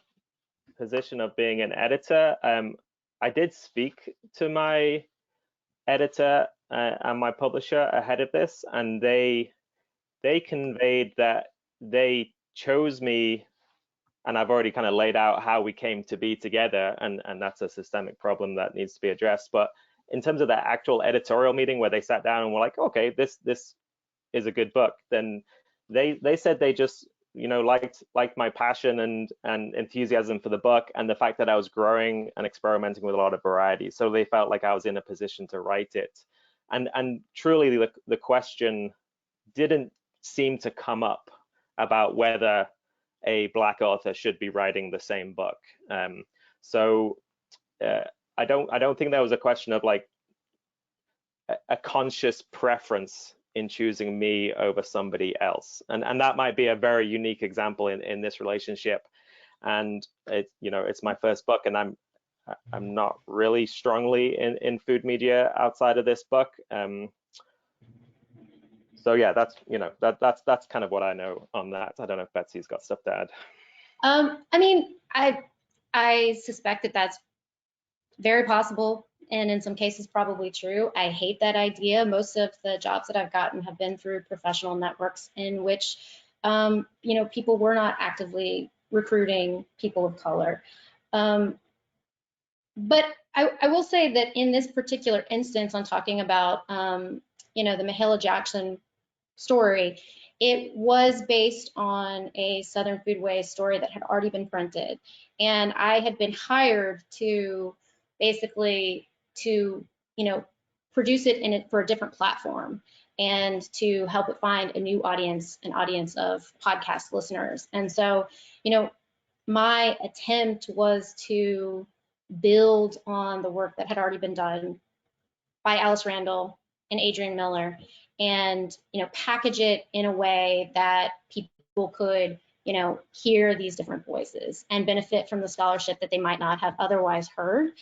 position of being an editor. I did speak to my editor and my publisher ahead of this, and they conveyed that they chose me, and I've already kind of laid out how we came to be together, and that's a systemic problem that needs to be addressed. But in terms of that actual editorial meeting where they sat down and were like, okay, this is a good book, then they said they just liked my passion and enthusiasm for the book, and the fact that I was growing and experimenting with a lot of variety. So they felt like I was in a position to write it. And truly the question didn't seem to come up about whether a Black author should be writing the same book. So I don't think there was a question of like a conscious preference in choosing me over somebody else, and that might be a very unique example in this relationship. And it's my first book, and I'm not really strongly in food media outside of this book. So yeah, that's that's kind of what I know on that. I don't know if Betsy's got stuff to add. I mean, I suspect that that's very possible, and in some cases probably true. I hate that idea. Most of the jobs that I've gotten have been through professional networks in which people were not actively recruiting people of color. But I will say that in this particular instance, I'm talking about the Mahalia Jackson story. It was based on a Southern Foodways story that had already been printed, and I had been hired to basically produce it for a different platform and to help it find a new audience, an audience of podcast listeners. And so, my attempt was to build on the work that had already been done by Alice Randall and Adrienne Miller, and package it in a way that people could hear these different voices and benefit from the scholarship that they might not have otherwise heard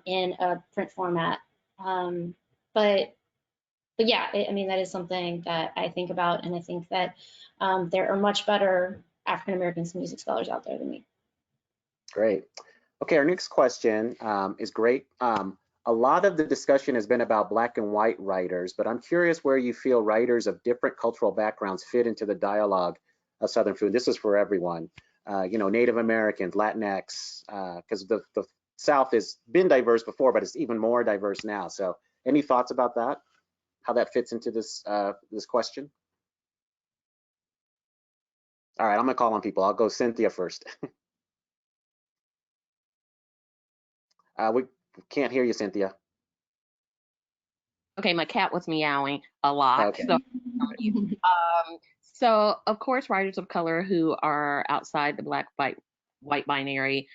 in a print format. But yeah, I mean, that is something that I think about, and I think that there are much better African American music scholars out there than me. Great. Okay, our next question is great. A lot of the discussion has been about Black and white writers, but I'm curious where you feel writers of different cultural backgrounds fit into the dialogue of Southern food. This is for everyone, Native Americans, Latinx, because the South has been diverse before, but it's even more diverse now. So any thoughts about that? How that fits into this this question? All right, I'm gonna call on people. I'll go Cynthia first. We can't hear you, Cynthia. Okay, my cat was meowing a lot. Okay. So of course, writers of color who are outside the black, white binary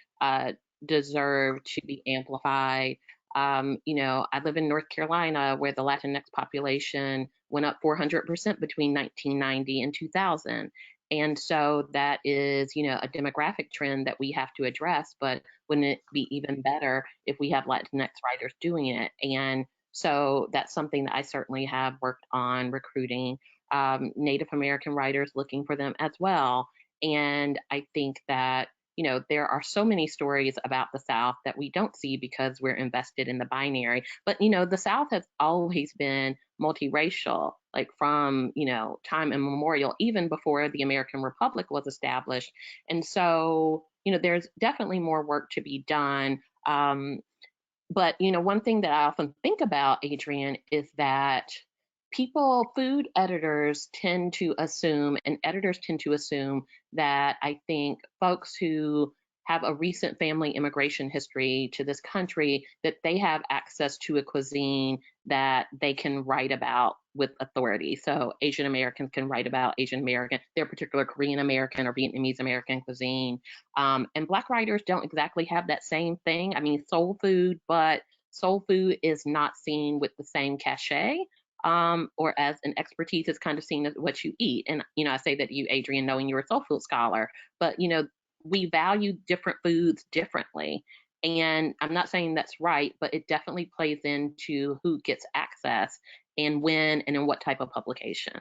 deserve to be amplified. You know, I live in North Carolina where the Latinx population went up 400% between 1990 and 2000. And so that is, you know, a demographic trend that we have to address, but wouldn't it be even better if we have Latinx writers doing it? And so that's something that I certainly have worked on recruiting Native American writers, looking for them as well. And I think that, you know, there are so many stories about the South that we don't see because we're invested in the binary. But, you know, the South has always been multiracial, like from, you know, time immemorial, even before the American Republic was established. And so, you know, there's definitely more work to be done. But, you know, one thing that I often think about, Adrian, is that food editors tend to assume, and editors tend to assume that I think folks who have a recent family immigration history to this country, that they have access to a cuisine that they can write about with authority. So Asian Americans can write about Asian American, their particular Korean American or Vietnamese American cuisine. And Black writers don't exactly have that same thing. I mean, soul food, but soul food is not seen with the same cachet. Or as an expertise, it's kind of seen as what you eat. And, you know, I say that to you, Adrian, knowing you're a soul food scholar, but, you know, we value different foods differently. And I'm not saying that's right, but it definitely plays into who gets access and when and in what type of publication.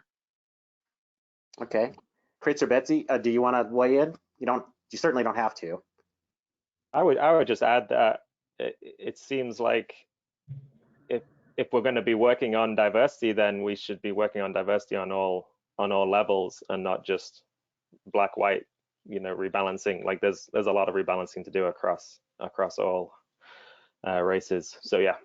Okay. Chris or Betsy, do you want to weigh in? You certainly don't have to. I would just add that it seems like if we're going to be working on diversity, then we should be working on diversity on all levels and not just black white, you know, rebalancing. Like there's a lot of rebalancing to do across all races. So yeah.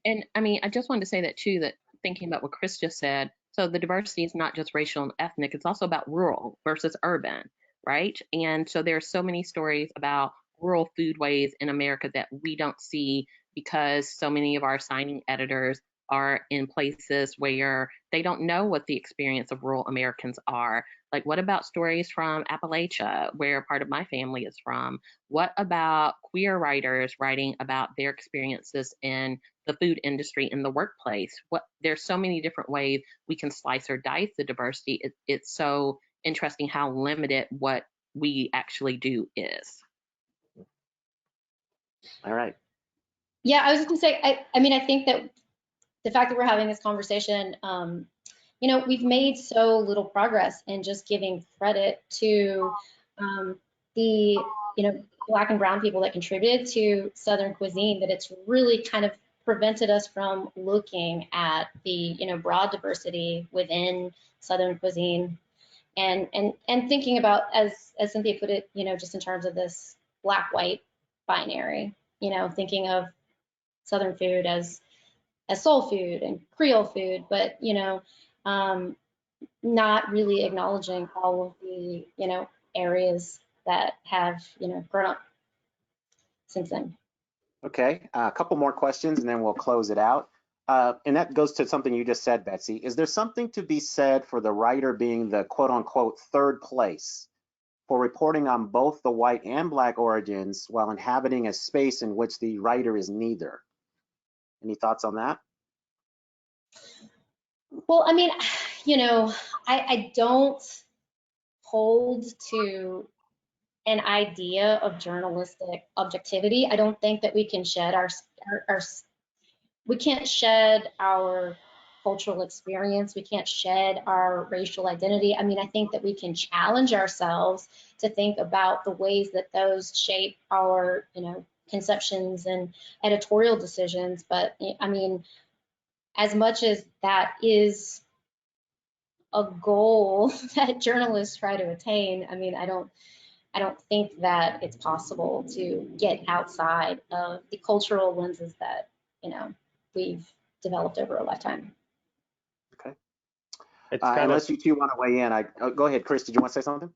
And I mean, I just wanted to say that too, that thinking about what Chris just said, so the diversity is not just racial and ethnic, it's also about rural versus urban, right? And so there are so many stories about rural foodways in America that we don't see because so many of our signing editors are in places where they don't know what the experience of rural Americans are. Like, what about stories from Appalachia, where part of my family is from? What about queer writers writing about their experiences in the food industry in the workplace? There's so many different ways we can slice or dice the diversity. It's so interesting how limited what we actually do is. All right. Yeah, I was just gonna say, I mean, I think that the fact that we're having this conversation, you know, we've made so little progress in just giving credit to the, you know, Black and brown people that contributed to Southern cuisine, that it's really kind of prevented us from looking at the, you know, broad diversity within Southern cuisine, and thinking about, as Cynthia put it, you know, just in terms of this black-white binary, you know, thinking of Southern food as soul food and Creole food, but, you know, not really acknowledging all of the, you know, areas that have, you know, grown up since then. Okay. A couple more questions and then we'll close it out. And that goes to something you just said, Betsy. Is there something to be said for the writer being the quote unquote third place for reporting on both the white and Black origins while inhabiting a space in which the writer is neither? Any thoughts on that? Well, I mean, you know, I don't hold to an idea of journalistic objectivity. I don't think that we can shed we can't shed our cultural experience. We can't shed our racial identity. I mean, I think that we can challenge ourselves to think about the ways that those shape our, you know, conceptions and editorial decisions. But I mean, as much as that is a goal that journalists try to attain, I mean, I don't think that it's possible to get outside of the cultural lenses that, you know, we've developed over a lifetime. Okay. It's kind unless you two want to weigh in, go ahead, Chris. Did you want to say something?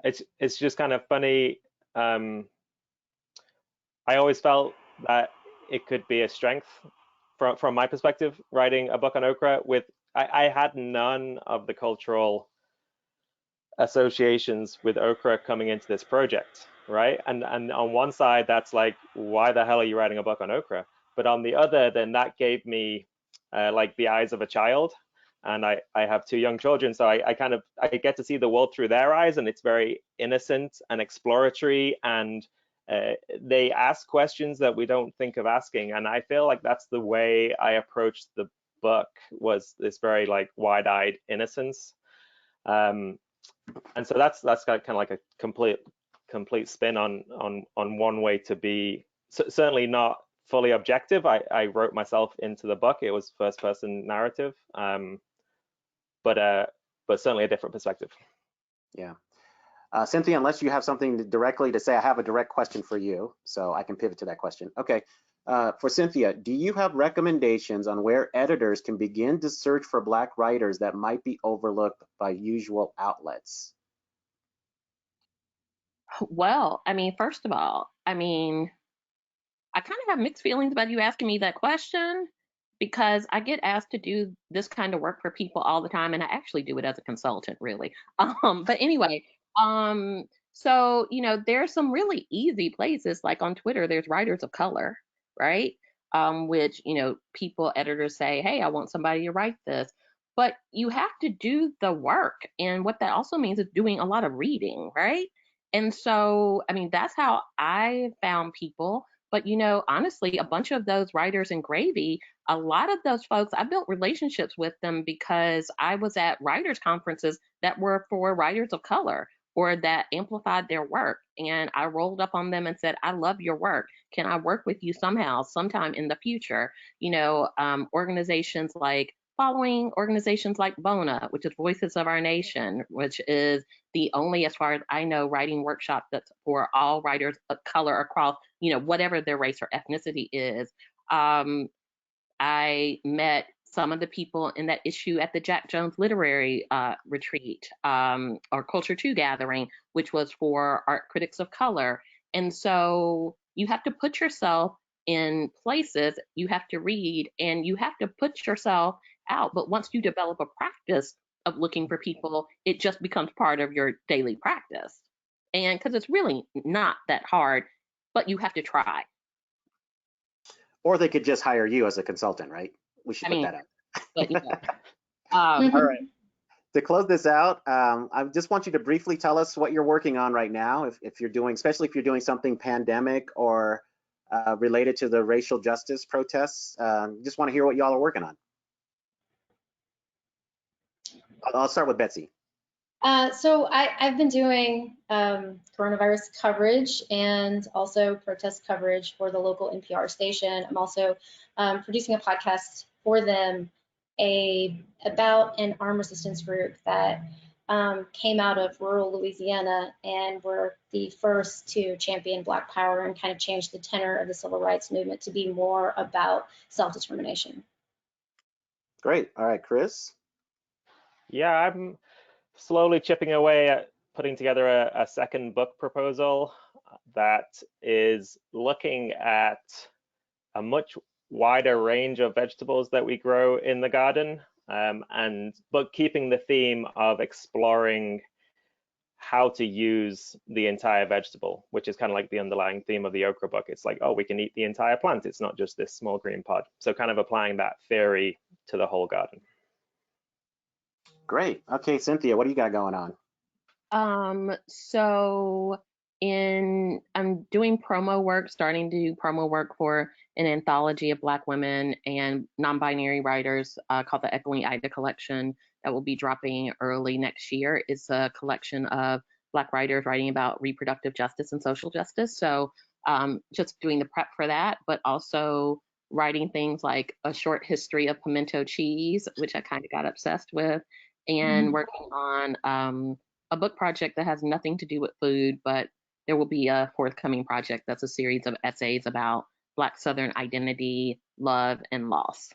It's just kind of funny. I always felt that it could be a strength from my perspective, writing a book on okra. I had none of the cultural associations with okra coming into this project, right? And on one side, that's like, why the hell are you writing a book on okra? But on the other, then that gave me like the eyes of a child. And I have 2 young children, so I get to see the world through their eyes, and it's very innocent and exploratory, and they ask questions that we don't think of asking. And I feel like that's the way I approached the book, was this very like wide-eyed innocence. And so that's kind of like a complete spin on one way to be. Certainly not fully objective. I wrote myself into the book. It was first-person narrative. But certainly a different perspective. Yeah. Cynthia, unless you have something directly to say, I have a direct question for you, so I can pivot to that question. Okay. For Cynthia, do you have recommendations on where editors can begin to search for Black writers that might be overlooked by usual outlets? Well, I mean, first of all, I mean, I kind of have mixed feelings about you asking me that question, because I get asked to do this kind of work for people all the time, and I actually do it as a consultant, really. But anyway, so there's some really easy places, like on Twitter, there's writers of color, right? Which people, editors say, hey, I want somebody to write this, but you have to do the work, and what that also means is doing a lot of reading, right? And so, I mean, that's how I found people. But honestly, a bunch of those writers in Gravy, a lot of those folks, I built relationships with them because I was at writers' conferences that were for writers of color or that amplified their work. And I rolled up on them and said, I love your work. Can I work with you sometime in the future? Following organizations like BONA, which is Voices of Our Nation, which is the only, as far as I know, writing workshop that's for all writers of color across, whatever their race or ethnicity is. I met some of the people in that issue at the Jack Jones Literary Retreat, or Culture 2 gathering, which was for art critics of color. And so you have to put yourself in places, you have to read, and you have to put yourself out. But once you develop a practice of looking for people, it just becomes part of your daily practice. And because it's really not that hard, but you have to try. Or they could just hire you as a consultant, right? We should put that out. But, all right. To close this out, I just want you to briefly tell us what you're working on right now, if you're doing, especially if you're doing something pandemic or related to the racial justice protests. Just want to hear what y'all are working on. I'll start with Betsy. So I've been doing coronavirus coverage and also protest coverage for the local NPR station. I'm also producing a podcast for them about an armed resistance group that came out of rural Louisiana and were the first to champion Black power and kind of change the tenor of the civil rights movement to be more about self-determination. Great. All right, Chris. Yeah, I'm slowly chipping away at putting together a second book proposal that is looking at a much wider range of vegetables that we grow in the garden, but keeping the theme of exploring how to use the entire vegetable, which is kind of like the underlying theme of the okra book. It's like, oh, we can eat the entire plant. It's not just this small green pod. So kind of applying that theory to the whole garden. Great. Okay, Cynthia, what do you got going on? So I'm doing promo work, starting to do promo work for an anthology of Black women and non-binary writers called the Echoing Ida Collection that will be dropping early next year. It's a collection of Black writers writing about reproductive justice and social justice. So just doing the prep for that, but also writing things like a short history of pimento cheese, which I kind of got obsessed with, and working on a book project that has nothing to do with food, but there will be a forthcoming project that's a series of essays about Black Southern identity, love, and loss.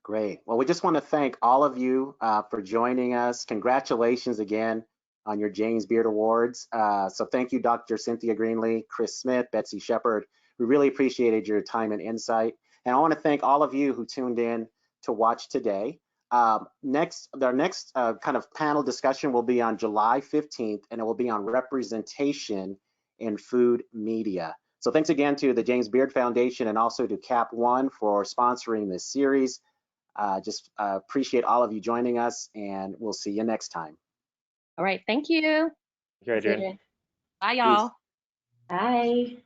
Great. Well, we just want to thank all of you for joining us. Congratulations again on your James Beard Awards. So thank you, Dr. Cynthia Greenlee, Chris Smith, Betsy Shepherd. We really appreciated your time and insight. And I want to thank all of you who tuned in to watch today. Our next kind of panel discussion will be on July 15th, and it will be on representation in food media. So thanks again to the James Beard Foundation and also to Cap One for sponsoring this series. Just appreciate all of you joining us, and we'll see you next time. All right. Thank you. Thank you, Adrian. Bye, y'all. Bye.